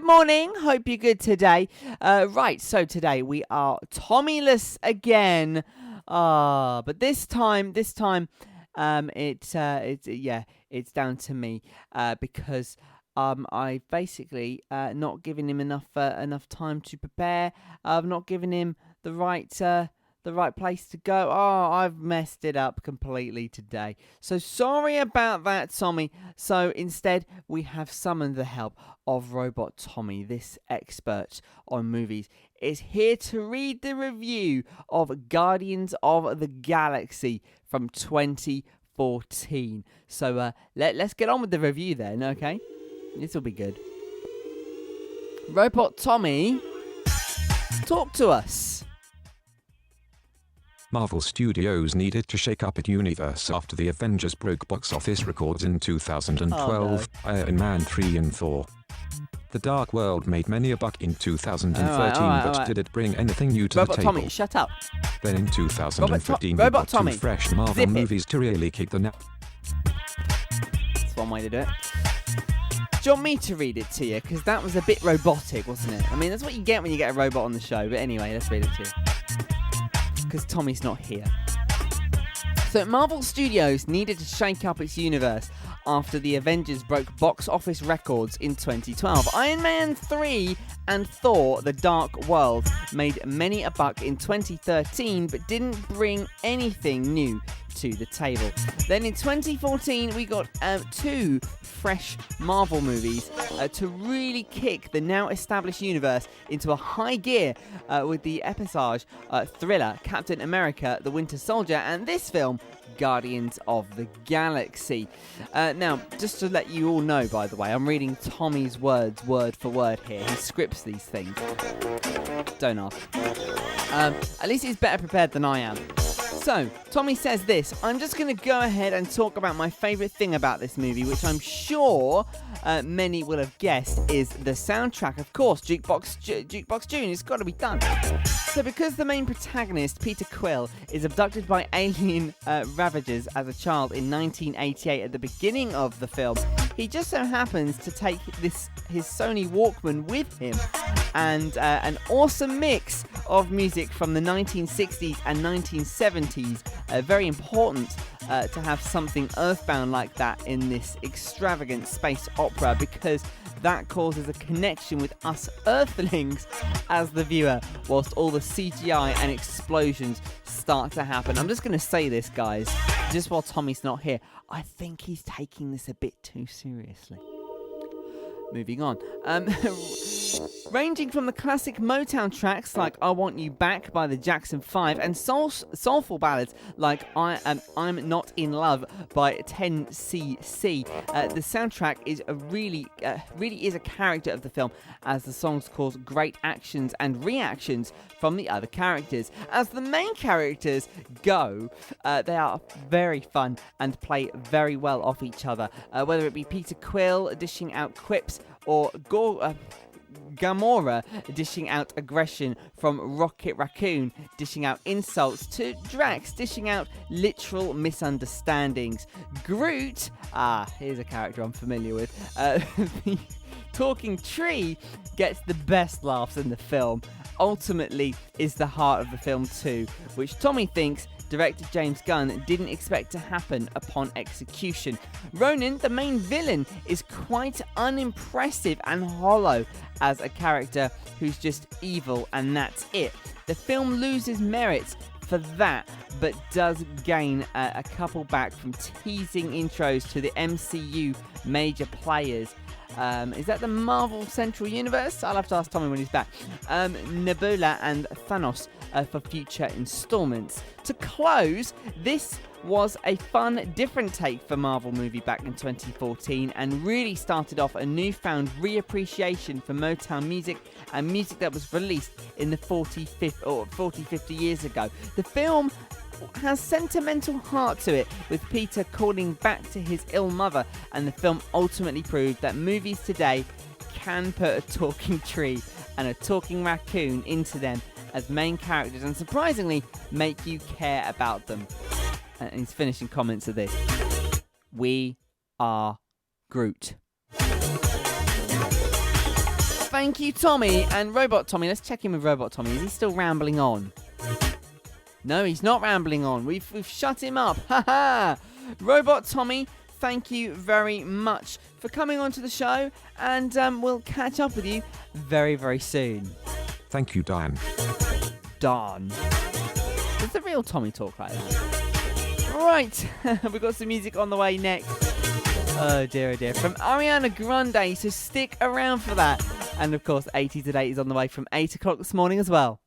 morning. Hope you're good today. Right, so today we are Tommyless again. But this time, it's down to me. Because I basically not giving him enough time to prepare. I've not given him the right place to go. Oh, I've messed it up completely today. So sorry about that, Tommy. So instead, we have summoned the help of Robot Tommy. This expert on movies is here to read the review of Guardians of the Galaxy from 2014. So let's get on with the review then, okay? This will be good. Robot Tommy, talk to us. Marvel Studios needed to shake up its universe after the Avengers broke box office records in 2012, Iron Man 3 and 4. The Dark World made many a buck in 2013, but did it bring anything new to Robot the table? Tommy, shut up. Then in 2015, Robot we got Tommy, two fresh Marvel movies to really kick the nap. That's one way to do it. Do you want me to read it to you? Because that was a bit robotic, wasn't it? I mean, that's what you get when you get a robot on the show. But anyway, let's read it to you. Because Tommy's not here. So Marvel Studios needed to shake up its universe after the Avengers broke box office records in 2012. Iron Man 3 and Thor: The Dark World made many a buck in 2013, but didn't bring anything new to the table. Then in 2014, we got two fresh Marvel movies to really kick the now established universe into a high gear with the episode thriller Captain America: The Winter Soldier and this film Guardians of the Galaxy. Now, just to let you all know, by the way, I'm reading Tommy's words word for word here. He scripts these things. Don't ask. At least he's better prepared than I am. So, Tommy says this: I'm just going to go ahead and talk about my favourite thing about this movie, which I'm sure many will have guessed is the soundtrack. Of course, Jukebox June, it's got to be done. So because the main protagonist, Peter Quill, is abducted by alien ravagers as a child in 1988 at the beginning of the film, he just so happens to take his Sony Walkman with him, and an awesome mix of music from the 1960s and 1970s. Very important to have something earthbound like that in this extravagant space opera, because that causes a connection with us Earthlings as the viewer, whilst all the CGI and explosions start to happen. I'm just going to say this, guys, just while Tommy's not here. I think he's taking this a bit too seriously. Moving on. Ranging from the classic Motown tracks like I Want You Back by the Jackson 5 and soulful ballads like I'm Not In Love by 10cc, the soundtrack is really is a character of the film, as the songs cause great actions and reactions from the other characters. As the main characters go, they are very fun and play very well off each other, whether it be Peter Quill dishing out quips or Gamora dishing out aggression, from Rocket Raccoon dishing out insults to Drax dishing out literal misunderstandings. Groot, here's a character I'm familiar with, the talking tree gets the best laughs in the film, ultimately is the heart of the film too, which Tommy thinks director James Gunn didn't expect to happen upon execution. Ronan, the main villain, is quite unimpressive and hollow as a character who's just evil and that's it. The film loses merits for that, but does gain a couple back from teasing intros to the MCU major players. Is that the Marvel Central Universe? I'll have to ask Tommy when he's back. Nebula and Thanos for future installments. To close, this was a fun, different take for Marvel movie back in 2014 and really started off a newfound reappreciation for Motown music and music that was released in the 40, 50 years ago. The film has sentimental heart to it, with Peter calling back to his ill mother, and the film ultimately proved that movies today can put a talking tree and a talking raccoon into them as main characters and surprisingly make you care about them. And his finishing comments are this: we are Groot. Thank you, Tommy. And Robot Tommy, let's check in with Robot Tommy. Is he still rambling on? No, he's not rambling on. We've shut him up. Ha. Robot Tommy, thank you very much for coming onto the show, and we'll catch up with you very, very soon. Thank you, Dan. Darn. Does the real Tommy talk like that? Right, we've got some music on the way next. Oh dear, from Ariana Grande, so stick around for that. And of course, 80s Today is on the way from 8 o'clock this morning as well.